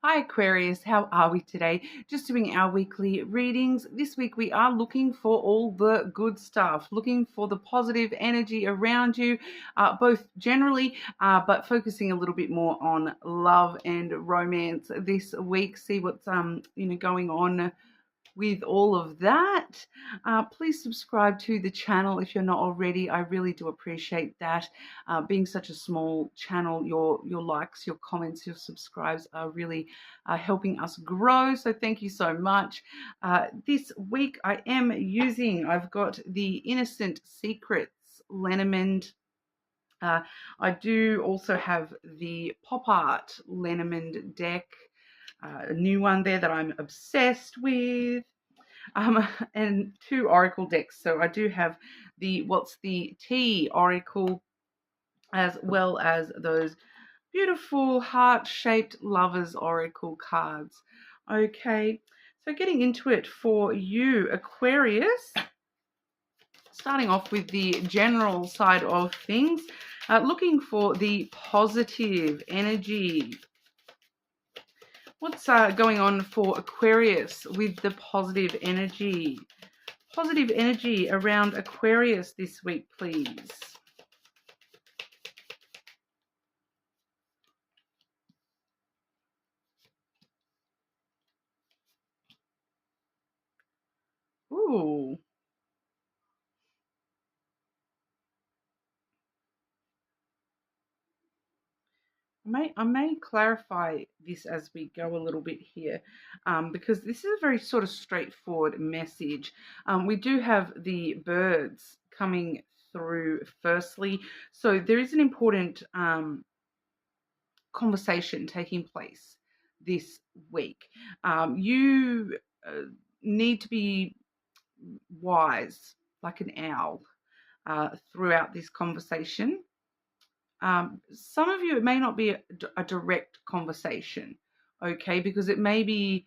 Hi Aquarius, how are we today? Just doing our weekly readings. This week we are looking for all the good stuff, looking for the positive energy around you, both generally, but focusing a little bit more on love and romance this week. See what's going on with all of that. Please subscribe to the channel if you're not already. I really do appreciate that. Being such a small channel, your likes, your comments, your subscribes are really helping us grow. So thank you so much. This week I've got the Innocent Secrets Lenormand. I do also have the Pop Art Lenormand deck, a new one there that I'm obsessed with, and two oracle decks. So I do have the What's the Tea oracle, as well as those beautiful heart-shaped lovers oracle cards. Okay, so getting into it for you, Aquarius, starting off with the general side of things, looking for the positive energy. What's going on for Aquarius with the positive energy? Positive energy around Aquarius this week, please. Ooh. I may clarify this as we go a little bit here, because this is a very sort of straightforward message. We do have the birds coming through firstly, so there is an important conversation taking place this week. You need to be wise, like an owl, throughout this conversation. Some of you, it may not be a direct conversation, okay, because it may be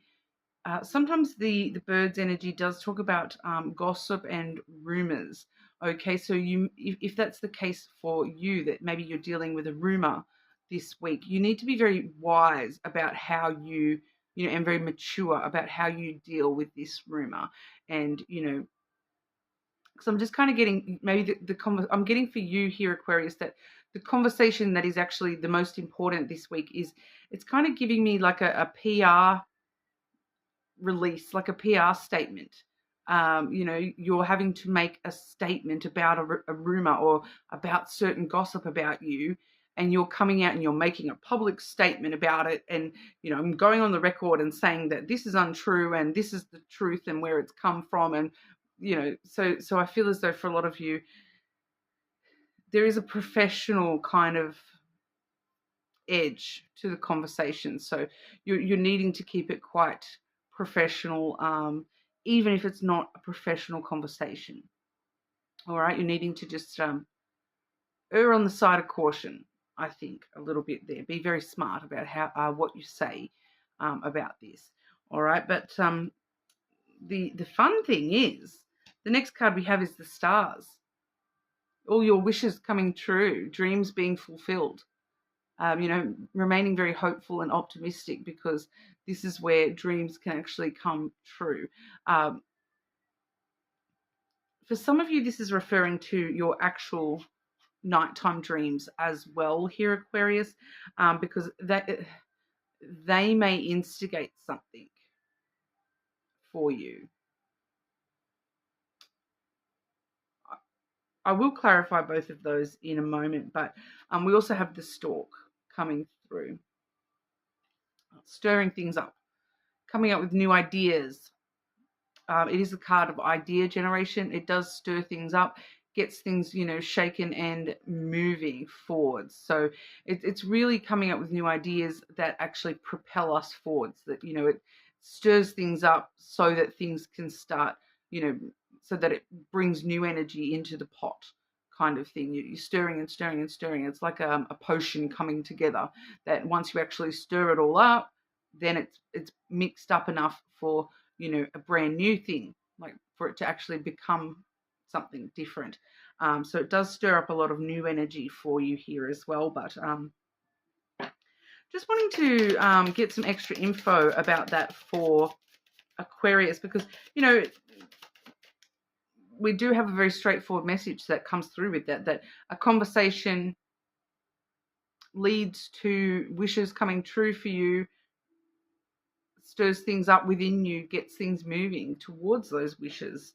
sometimes the bird's energy does talk about gossip and rumors. Okay, so if that's the case for you, that maybe you're dealing with a rumor this week, you need to be very wise about how and very mature about how you deal with this rumor. And because I'm just kind of getting maybe I'm getting for you here, Aquarius, that the conversation that is actually the most important this week is, it's kind of giving me like a PR release, like a PR statement. You're having to make a statement about a rumor or about certain gossip about you, and you're coming out and you're making a public statement about it. And, I'm going on the record and saying that this is untrue and this is the truth and where it's come from. And, so I feel as though for a lot of you, there is a professional kind of edge to the conversation. So you're needing to keep it quite professional, even if it's not a professional conversation. All right, you're needing to just err on the side of caution, I think, a little bit there. Be very smart about how what you say about this. All right, but the fun thing is, the next card we have is the stars. All your wishes coming true, dreams being fulfilled. Remaining very hopeful and optimistic, because this is where dreams can actually come true. For some of you, this is referring to your actual nighttime dreams as well here, Aquarius, because they may instigate something for you. I will clarify both of those in a moment, but we also have the stork coming through, stirring things up, coming up with new ideas. It is a card of idea generation. It does stir things up, gets things, shaken and moving forwards. So it's really coming up with new ideas that actually propel us forwards, that, it stirs things up so that things can start, so that it brings new energy into the pot, kind of thing. You're stirring and stirring and stirring. It's like a potion coming together, that once you actually stir it all up, then it's mixed up enough for, a brand new thing, like for it to actually become something different. So it does stir up a lot of new energy for you here as well. But just wanting to get some extra info about that for Aquarius, because, you know, we do have a very straightforward message that comes through with that, that a conversation leads to wishes coming true for you, stirs things up within you, gets things moving towards those wishes.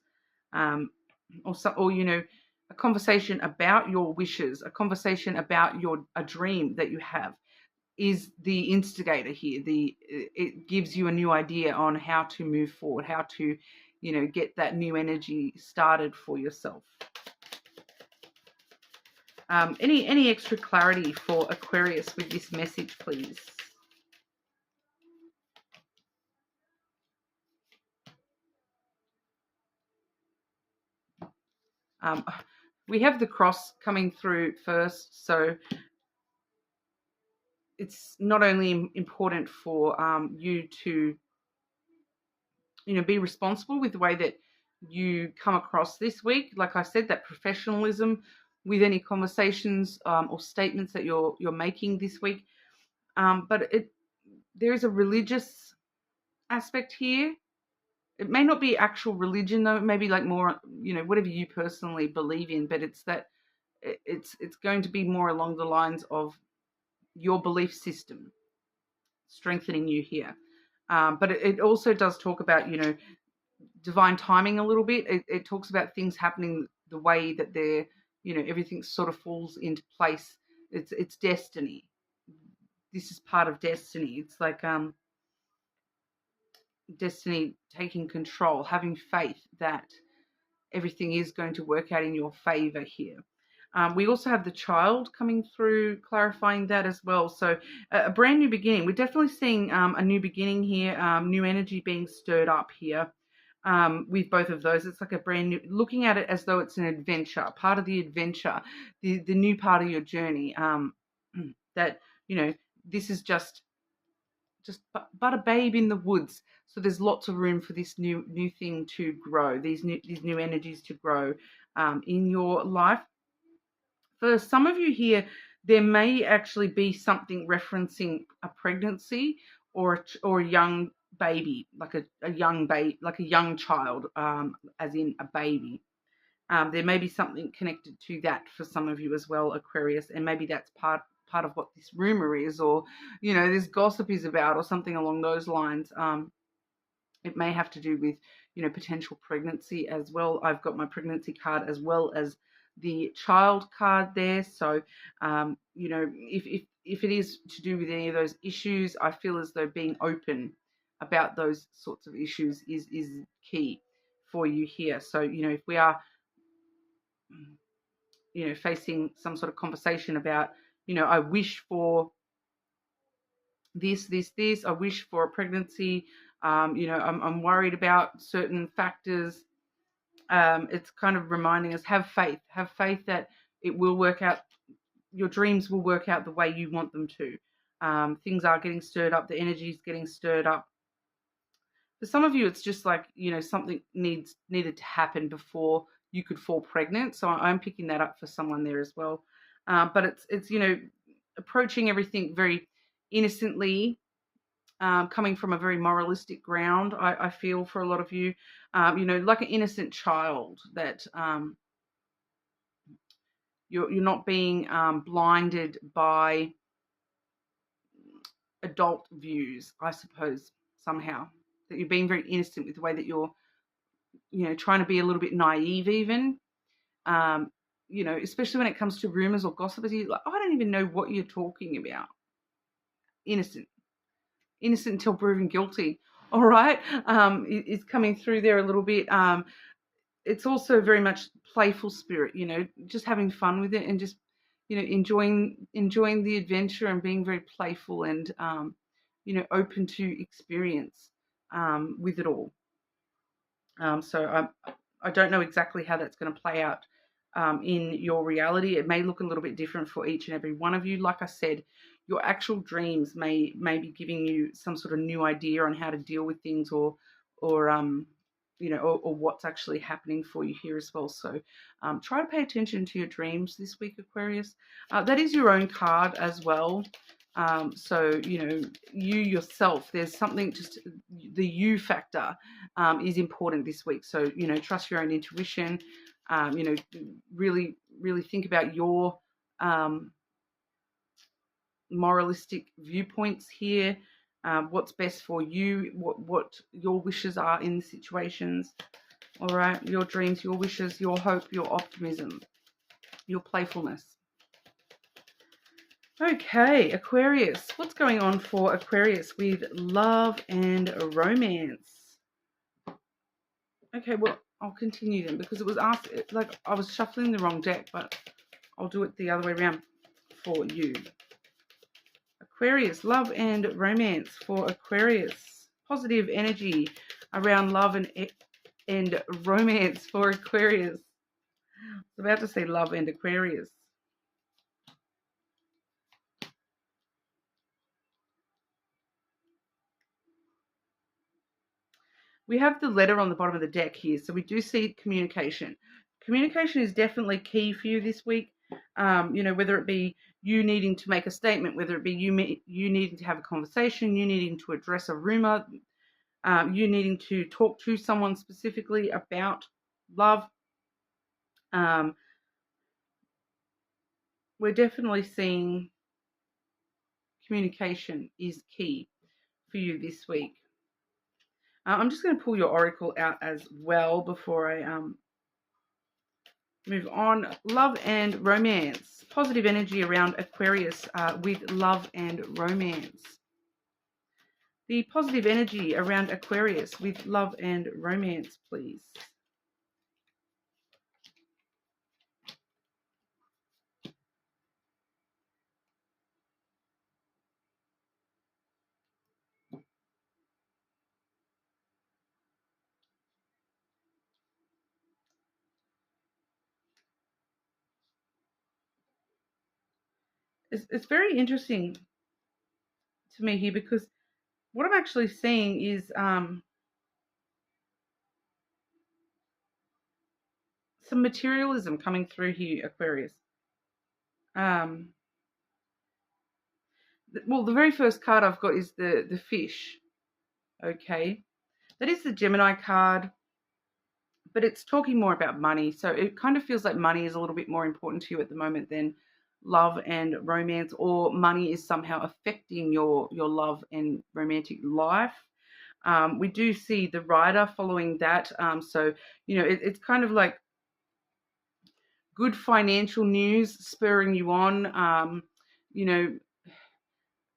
Or you know, a conversation about your wishes, a conversation about a dream that you have is the instigator here. It gives you a new idea on how to move forward, how to, you know, get that new energy started for yourself. Any extra clarity for Aquarius with this message, please? We have the cross coming through first, so it's not only important for you to, you know, be responsible with the way that you come across this week. Like I said, that professionalism with any conversations or statements that you're making this week. But there is a religious aspect here. It may not be actual religion though. It may be like more, you know, whatever you personally believe in. But it's that it's going to be more along the lines of your belief system strengthening you here. But it also does talk about, you know, divine timing a little bit. It talks about things happening the way that they're, you know, everything sort of falls into place. It's destiny. This is part of destiny. It's like destiny taking control, having faith that everything is going to work out in your favor here. We also have the child coming through, clarifying that as well. So a brand new beginning. We're definitely seeing a new beginning here, new energy being stirred up here. With both of those, it's like a brand new, looking at it as though it's an adventure, part of the adventure, the new part of your journey. That, you know, this is just but a babe in the woods. So there's lots of room for this new thing to grow, these new energies to grow in your life. For some of you here, there may actually be something referencing a pregnancy or a young baby, like a young baby, like a young child, as in a baby. There may be something connected to that for some of you as well, Aquarius, and maybe that's part of what this rumor is, or, you know, this gossip is about, or something along those lines. It may have to do with, you know, potential pregnancy as well. I've got my pregnancy card as well as the child card there. So, you know, if it is to do with any of those issues, I feel as though being open about those sorts of issues is key for you here. So, you know, if we are, you know, facing some sort of conversation about, you know, I wish for this, I wish for a pregnancy, you know, I'm worried about certain factors. It's kind of reminding us, have faith that it will work out. Your dreams will work out the way you want them to. Things are getting stirred up. The energy is getting stirred up. For some of you, it's just like, you know, something needed to happen before you could fall pregnant. So I'm picking that up for someone there as well. But it's, you know, approaching everything very innocently, coming from a very moralistic ground, I feel, for a lot of you, you know, like an innocent child, that you're not being blinded by adult views, I suppose, somehow. That you're being very innocent with the way that you're, you know, trying to be a little bit naive even. You know, especially when it comes to rumors or gossip, you're like, I don't even know what you're talking about. Innocent until proven guilty. All right, is coming through there a little bit. It's also very much playful spirit, you know, just having fun with it and just, you know, enjoying the adventure and being very playful and, you know, open to experience with it all. So I don't know exactly how that's going to play out in your reality. It may look a little bit different for each and every one of you. Like I said, your actual dreams may be giving you some sort of new idea on how to deal with things, or you know, or what's actually happening for you here as well. So try to pay attention to your dreams this week, Aquarius. That is your own card as well. So, you yourself, there's something, just the you factor is important this week. So, trust your own intuition, really, really think about your moralistic viewpoints here, what's best for you, what your wishes are in the situations. All right, your dreams, your wishes, your hope, your optimism, your playfulness. Okay, Aquarius. What's going on for Aquarius with love and romance? Okay, well, I'll continue then, because it was asked, like I was shuffling the wrong deck, but I'll do it the other way around for you. Aquarius, love and romance for Aquarius. Positive energy around love and romance for Aquarius. I was about to say love and Aquarius. We have the letter on the bottom of the deck here, so we do see communication. Communication is definitely key for you this week. Whether it be you needing to make a statement, whether it be you needing to have a conversation, you needing to address a rumor, you needing to talk to someone specifically about love. We're definitely seeing communication is key for you this week. I'm just going to pull your oracle out as well before I move on. Love and romance. Positive energy around Aquarius with love and romance. The positive energy around Aquarius with love and romance, please. It's very interesting to me here, because what I'm actually seeing is some materialism coming through here, Aquarius. Well, the very first card I've got is the fish. Okay, that is the Gemini card, but it's talking more about money. So it kind of feels like money is a little bit more important to you at the moment than love and romance, or money is somehow affecting your love and romantic life. We do see the rider following that. So, it's kind of like good financial news spurring you on,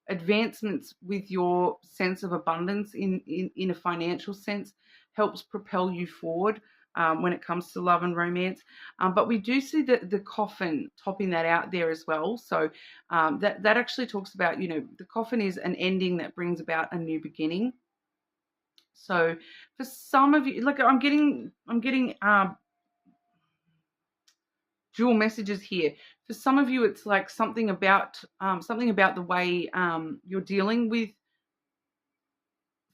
advancements with your sense of abundance in a financial sense helps propel you forward when it comes to love and romance. But we do see the coffin topping that out there as well. So that actually talks about, the coffin is an ending that brings about a new beginning. So for some of you, like I'm getting dual messages here. For some of you, it's like something about the way you're dealing with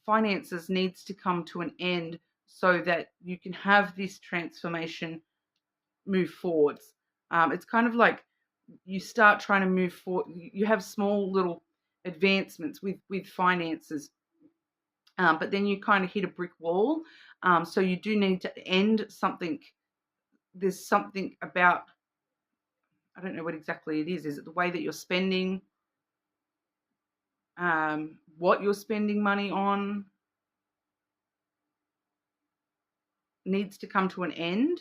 finances needs to come to an end so that you can have this transformation move forwards. It's kind of like you start trying to move forward. You have small little advancements with finances, but then you kind of hit a brick wall. So you do need to end something. There's something about, I don't know what exactly it is. Is it the way that you're spending, what you're spending money on needs to come to an end,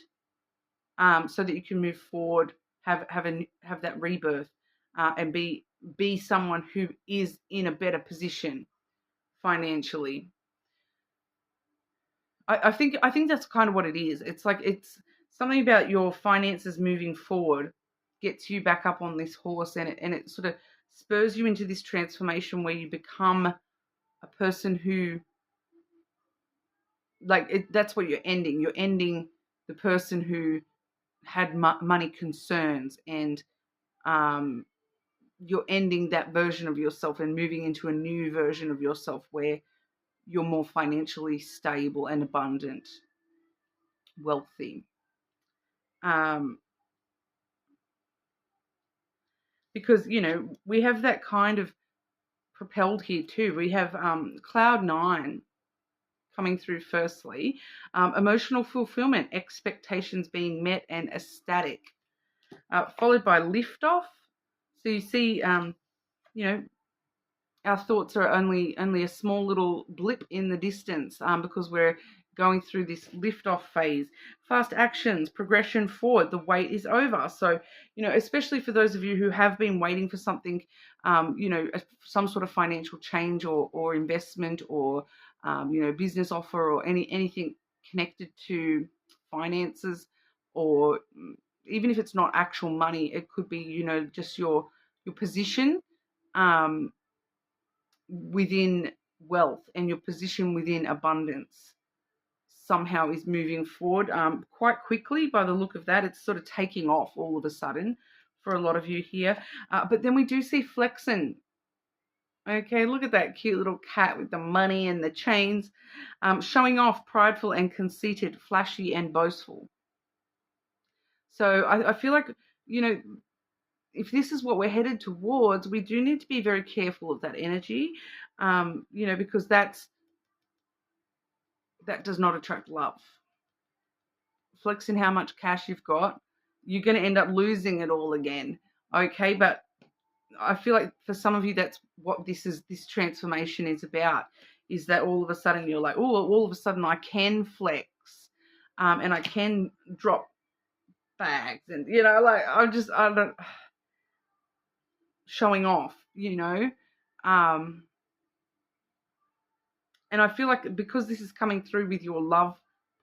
so that you can move forward, have that rebirth, and be someone who is in a better position financially. I think that's kind of what it is. It's like it's something about your finances moving forward gets you back up on this horse, and it sort of spurs you into this transformation where you become a person who, that's what you're ending. You're ending the person who had money concerns, and you're ending that version of yourself and moving into a new version of yourself where you're more financially stable and abundant, wealthy. Because we have that kind of propelled here too. We have cloud 9 coming through firstly. Emotional fulfillment, expectations being met and ecstatic, followed by liftoff. So you see, you know, our thoughts are only a small little blip in the distance, because we're going through this lift-off phase. Fast actions, progression forward, the wait is over. So, especially for those of you who have been waiting for something, some sort of financial change or investment or, business offer or anything connected to finances, or even if it's not actual money, it could be, just your position, within wealth and your position within abundance somehow is moving forward quite quickly. By the look of that, it's sort of taking off all of a sudden for a lot of you here. But then we do see flexing. Okay, look at that cute little cat with the money and the chains, showing off, prideful and conceited, flashy and boastful. So I feel like, if this is what we're headed towards, we do need to be very careful of that energy, because that does not attract love. Flexing how much cash you've got, you're going to end up losing it all again. Okay, but I feel like for some of you, that's what this transformation is about, is that all of a sudden you're like, oh, all of a sudden I can flex, and I can drop bags, and, I don't, showing off, and I feel like because this is coming through with your love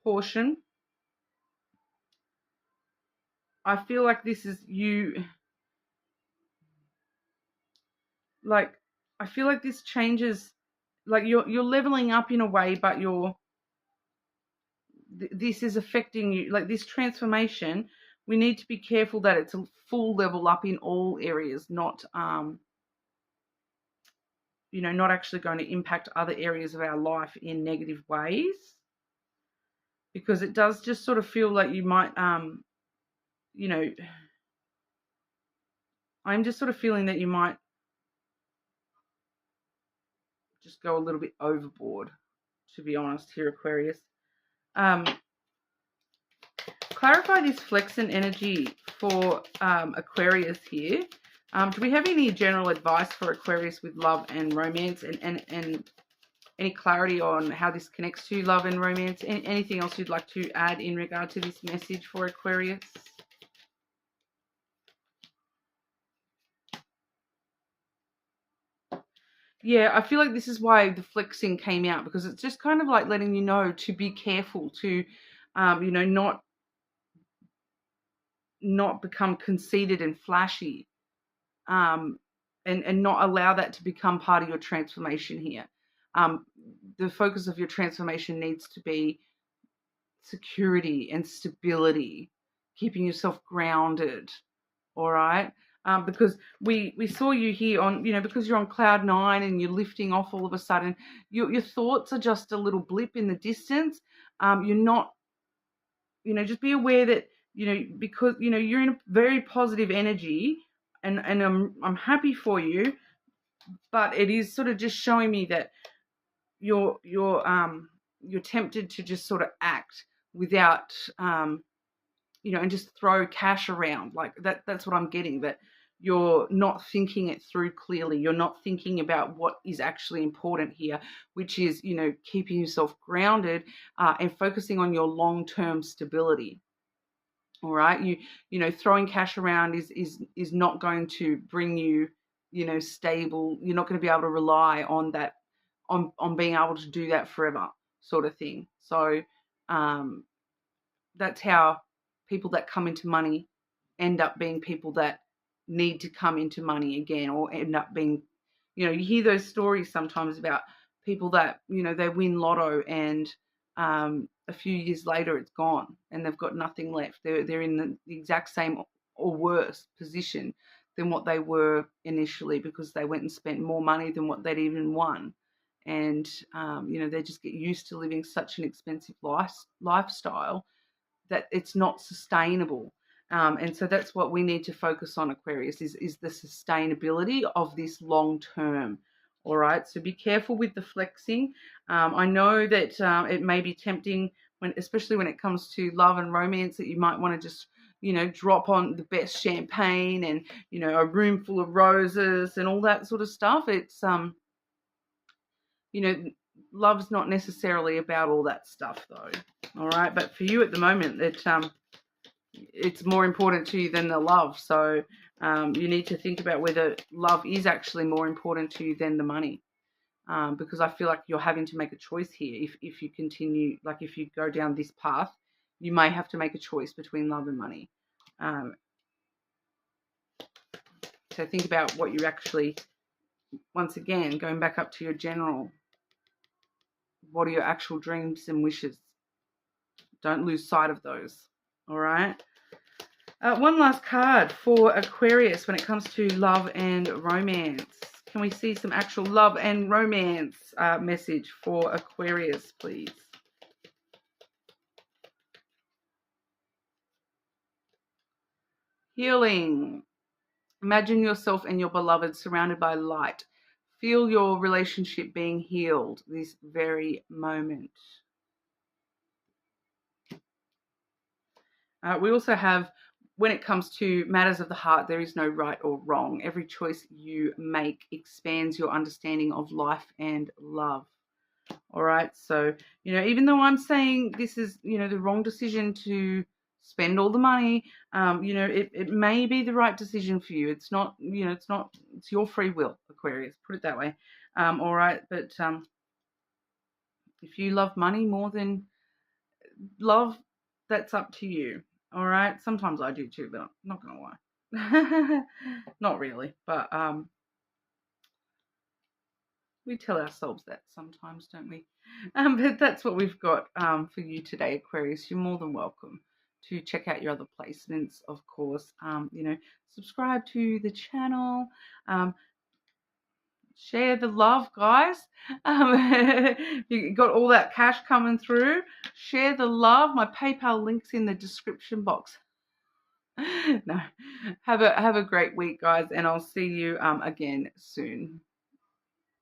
portion, I feel like this is you, like, I feel like this changes, like you're leveling up in a way, but this is affecting you, like this transformation. We need to be careful that it's a full level up in all areas, not not actually going to impact other areas of our life in negative ways, because it does just sort of feel like you might, I'm just sort of feeling that you might just go a little bit overboard, to be honest here, Aquarius. Clarify this flexing energy for Aquarius here. Do we have any general advice for Aquarius with love and romance, and any clarity on how this connects to love and romance? Anything else you'd like to add in regard to this message for Aquarius? Yeah, I feel like this is why the flexing came out, because it's just kind of like letting you know to be careful, to, not become conceited and flashy, and not allow that to become part of your transformation here. The focus of your transformation needs to be security and stability, keeping yourself grounded, all right? Because we saw you here on, because you're on cloud 9 and you're lifting off all of a sudden, your thoughts are just a little blip in the distance. You're not, just be aware that, because, you're in a very positive energy, and I'm happy for you, but it is sort of just showing me that you're tempted to just sort of act without, and just throw cash around like that. That's what I'm getting, that you're not thinking it through clearly. You're not thinking about what is actually important here, which is, keeping yourself grounded, and focusing on your long-term stability. All right. Throwing cash around is not going to bring you, stable. You're not going to be able to rely on that, on being able to do that forever, sort of thing. So, that's how people that come into money end up being people that need to come into money again, or end up being, you hear those stories sometimes about people that, they win lotto, and a few years later it's gone and they've got nothing left. They're in the exact same or worse position than what they were initially, because they went and spent more money than what they'd even won. And, they just get used to living such an expensive lifestyle that it's not sustainable. And so that's what we need to focus on, Aquarius, is the sustainability of this long term. All right, so be careful with the flexing. I know that it may be tempting, especially when it comes to love and romance, that you might want to just, drop on the best champagne and, a room full of roses and all that sort of stuff. It's, you know, love's not necessarily about all that stuff, though. All right, but for you at the moment, it's more important to you than the love. So you need to think about whether love is actually more important to you than the money. Because I feel like you're having to make a choice here. If you continue, like if you go down this path, you may have to make a choice between love and money. So think about what you actually, once again, going back up to your general, what are your actual dreams and wishes? Don't lose sight of those. All right. One last card for Aquarius when it comes to love and romance. Can we see some actual love and romance message for Aquarius, please? Healing. Imagine yourself and your beloved surrounded by light. Feel your relationship being healed this very moment. We also have, when it comes to matters of the heart, there is no right or wrong. Every choice you make expands your understanding of life and love. All right. So, even though I'm saying this is, the wrong decision to spend all the money, it may be the right decision for you. It's not, it's your free will, Aquarius, put it that way. All right. But if you love money more than love, that's up to you. All right. Sometimes I do too, but I'm not going to lie. Not really. But we tell ourselves that sometimes, don't we? But that's what we've got for you today, Aquarius. You're more than welcome to check out your other placements, of course. Subscribe to the channel. Share the love, guys. You got all that cash coming through. Share the love. My PayPal link's in the description box. No, have a great week, guys, and I'll see you again soon.